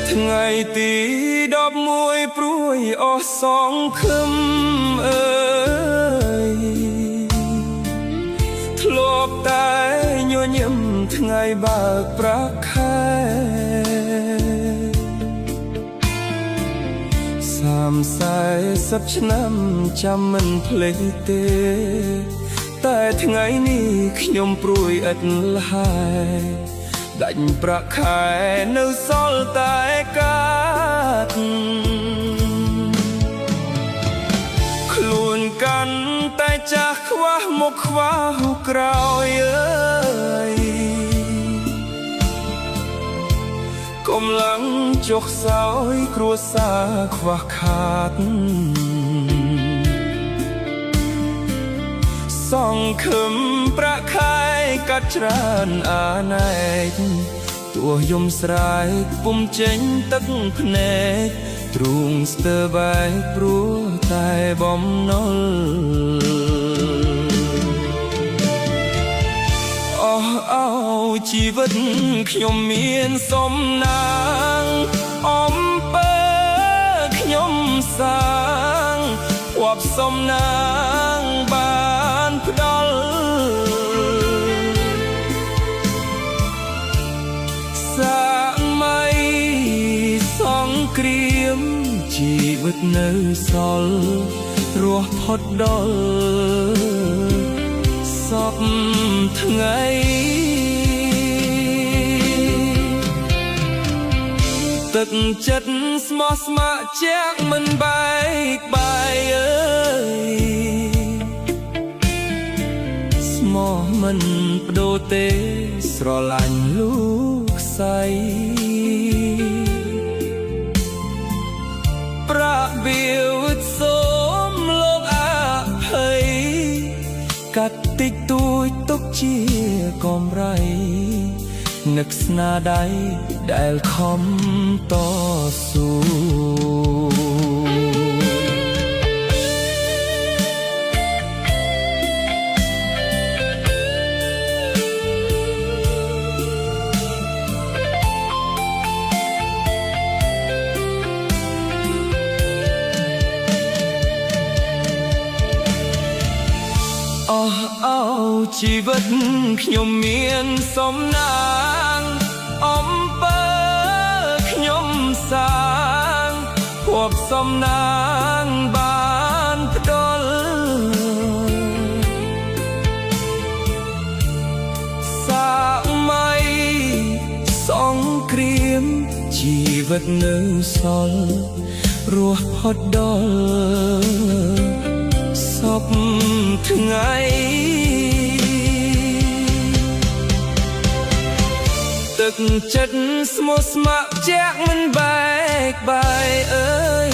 ថ្ងៃទី11ព្រួយអស់សងខឹមអើយធ្លាប់តែញញឹមថ្ងៃបើកប្រាក់ខែ30-40ឆ្នាំចាំមិនភ្លេចទេតែថ្ងៃនេះខ្ញុំព្រួយឥតលហើយដាច់ប្រាក់ខែនៅសល់តែកាត់ខ្លួនកាន់តែចាស់ខ្វះមុខខ្វះក្រោយអើយកុំឡើងចុះសោយគ្រួសារខ្វះខាតសង្ឃឹមប្រាក់ខែកាត់ច្រើនអាណែកទោះយំស្រែកពុំចេញទឹកភ្នែកទ្រូងស្ទើរបែកព្រោះតែបំណុលអស់អោជីវិតខ្ញុំមានសំណាងអំពើខ្ញុំសាងវត្តសំណាងបានផ្ដល់សាម័យសង្គ្រាមជីវិតនៅសល់រស់ផុតដល់សពថ្ងៃទឹកចិត្តស្មោះស្ម័គ្រជាក់មិនបែកបាយអើយស្មោះមិនបដូរទេស្រឡាញ់លោកស្រីប្រាក់វាវិតសូមលោកអភ័យកាត់តិចតួចទុកជាកំไรនឹកស្នាដៃដែលខំតស៊ូអស់អោជីវិតខ្ញុំមានសំណាងអំពើខ្ញុំសាងភពសំណាងបានផ្ដល់សាម័យសង្គ្រាមជីវិតនៅសល់រស់ផុតដល់សពថ្ងៃទឹកចិត្តស្មោះស្ម័គ្រជាក់មិនបែកបាយអើយ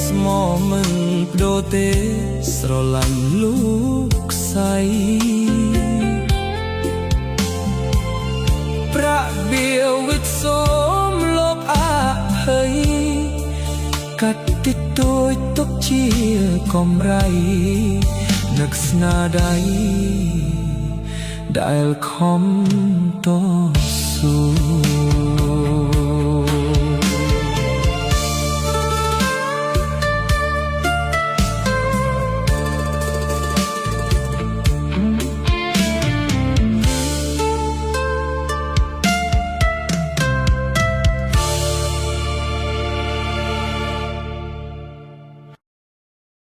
ស្មោះមិនបដូរទេស្រឡាញ់លោកស្រីប្រាក់វាវិតសូមលោកអភ័យកាត់តិចតួចទុកជាកំไรនឹកស្នាដៃដែលខំតស៊ូ